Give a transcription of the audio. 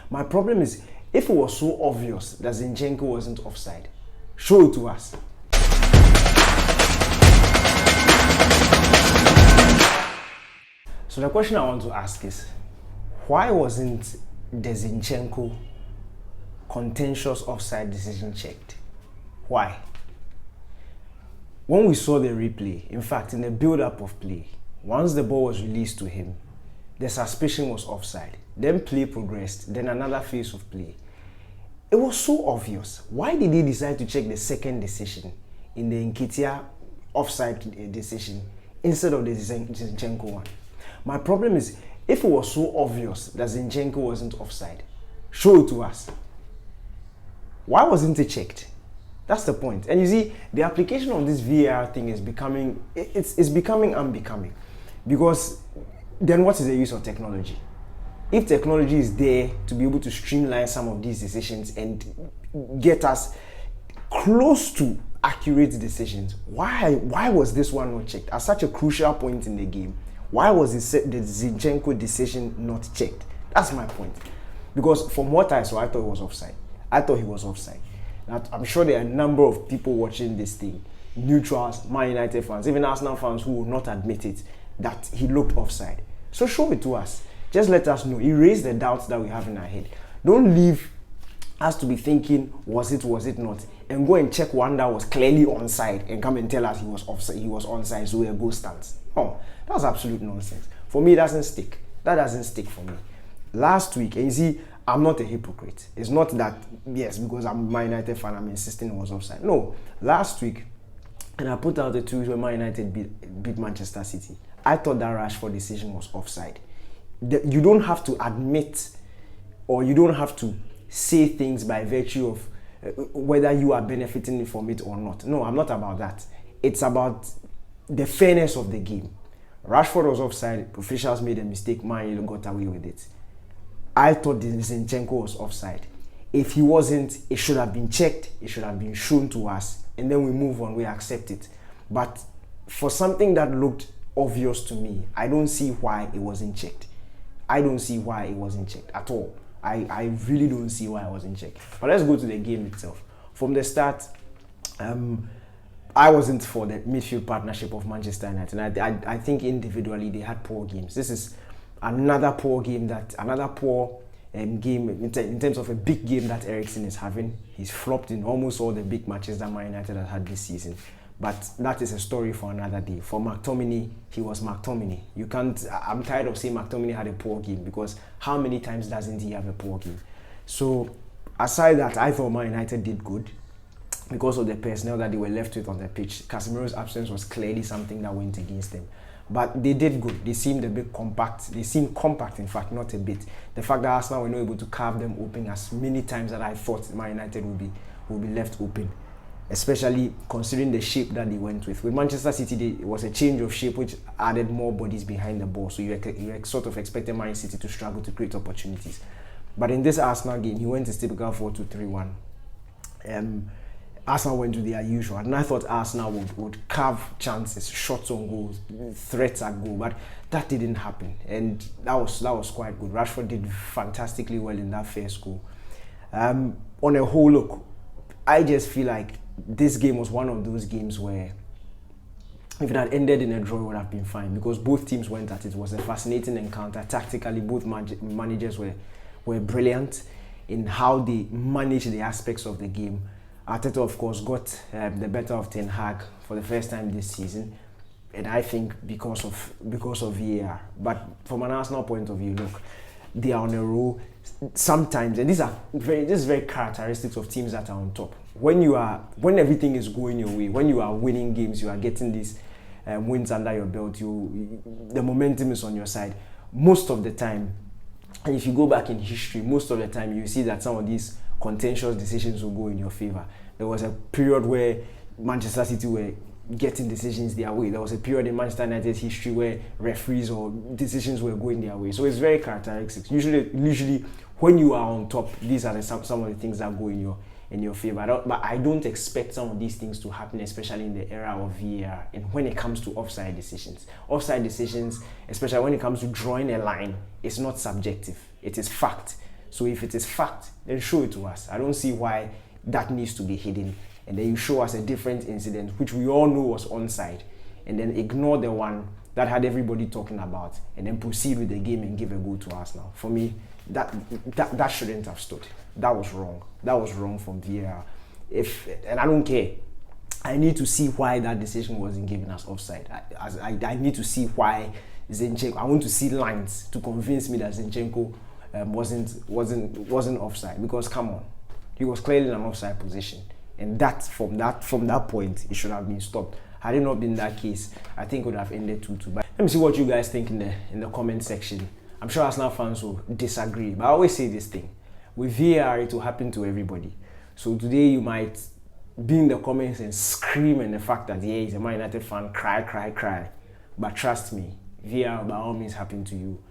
My problem is, if it was so obvious that Zinchenko wasn't offside, show it to us. So the question I want to ask is, why wasn't the Zinchenko contentious offside decision checked? Why? When we saw the replay, in fact, in the build-up of play, once the ball was released to him, the suspicion was offside. Then play progressed, then another phase of play. It was so obvious. Why did they decide to check the second decision in the Nketiah offside decision instead of the Zinchenko one? My problem is, if it was so obvious that Zinchenko wasn't offside, show it to us. Why wasn't it checked? That's the point. And you see, the application of this VAR thing is becoming, it's becoming unbecoming. Because then what is the use of technology? If technology is there to be able to streamline some of these decisions and get us close to accurate decisions, why was this one not checked? At such a crucial point in the game, why was the Zinchenko decision not checked? That's my point. Because from what I saw, I thought it was offside. I thought he was offside. Now, I'm sure there are a number of people watching this thing, neutrals, Man United fans, even Arsenal fans who will not admit it, that he looked offside. So show it to us. Just let us know. Erase the doubts that we have in our head. Don't leave us to be thinking, was it not? And go and check one that was clearly onside and come and tell us he was offside, he was onside, so we're go stance. No, that's absolute nonsense. For me, it doesn't stick. That doesn't stick for me. Last week, and you see, I'm not a hypocrite. It's not that, yes, because I'm a Man United fan, I'm insisting it was offside. No, last week, and I put out a tweet where Man United beat Manchester City. I thought that Rashford decision was offside. You don't have to admit, or you don't have to say things by virtue of whether you are benefiting from it or not. No, I'm not about that. It's about the fairness of the game. Rashford was offside. Officials made a mistake. Man United got away with it. I thought Zinchenko was offside. If he wasn't, it should have been checked. It should have been shown to us, and then we move on. We accept it. But for something that looked obvious to me, I don't see why it wasn't checked. I don't see why it wasn't checked at all. I really don't see why it wasn't checked. But let's go to the game itself. From the start, I wasn't for the midfield partnership of Manchester United. And I think individually they had poor games. This is another poor game, game in terms of a big game that Eriksen is having. He's flopped in almost all the big matches that Man United has had this season. But that is a story for another day. For McTominay, he was McTominay. I'm tired of saying McTominay had a poor game, because how many times doesn't he have a poor game? So aside that, I thought Man United did good because of the personnel that they were left with on the pitch. Casemiro's absence was clearly something that went against them. But they did good. They seemed a bit compact. They seemed compact, in fact, not a bit. The fact that Arsenal were not able to carve them open as many times that I thought Man United would be left open, especially considering the shape that they went with. With Manchester City, it was a change of shape which added more bodies behind the ball. So you were sort of expecting Man City to struggle to create opportunities. But in this Arsenal game, he went his typical 4-2-3-1. Arsenal went to their usual, and I thought Arsenal would carve chances, shots on goals, threats at goal, but that didn't happen, and that was quite good. Rashford did fantastically well in that first goal. On a whole, look, I just feel like this game was one of those games where if it had ended in a draw, it would have been fine, because both teams went at it. It was a fascinating encounter. Tactically, both managers were brilliant in how they managed the aspects of the game. Arteta, of course, got the better of Ten Hag for the first time this season, and I think because of VAR. But from an Arsenal point of view, look, they are on a roll. Sometimes, and this is very characteristics of teams that are on top. When everything is going your way, when you are winning games, you are getting these wins under your belt. The momentum is on your side most of the time. And if you go back in history, most of the time you see that some of these contentious decisions will go in your favor. There was a period where Manchester City were getting decisions their way. There was a period in Manchester United's history where referees or decisions were going their way. So it's very characteristic. Usually when you are on top, these are some of the things that go in your favor. But I don't expect some of these things to happen, especially in the era of VAR and when it comes to offside decisions. Offside decisions, especially when it comes to drawing a line, it's not subjective. It is fact. So if it is fact, then show it to us. I don't see why that needs to be hidden. And then you show us a different incident, which we all know was onside, and then ignore the one that had everybody talking about, and then proceed with the game and give a goal to Arsenal. For me, that shouldn't have stood. That was wrong. That was wrong from VAR. And I don't care. I need to see why that decision wasn't given as offside. I need to see why Zinchenko. I want to see lines to convince me that Zinchenko wasn't offside. Because come on, he was clearly in an offside position, and from that point, it should have been stopped. Had it not been that case, I think it would have ended 2-2. But let me see what you guys think in the comment section. I'm sure Arsenal fans will disagree, but I always say this thing: with VAR, it will happen to everybody. So today you might be in the comments and scream in the fact that yeah, he's a Man United fan, cry. But trust me, VAR by all means happen to you.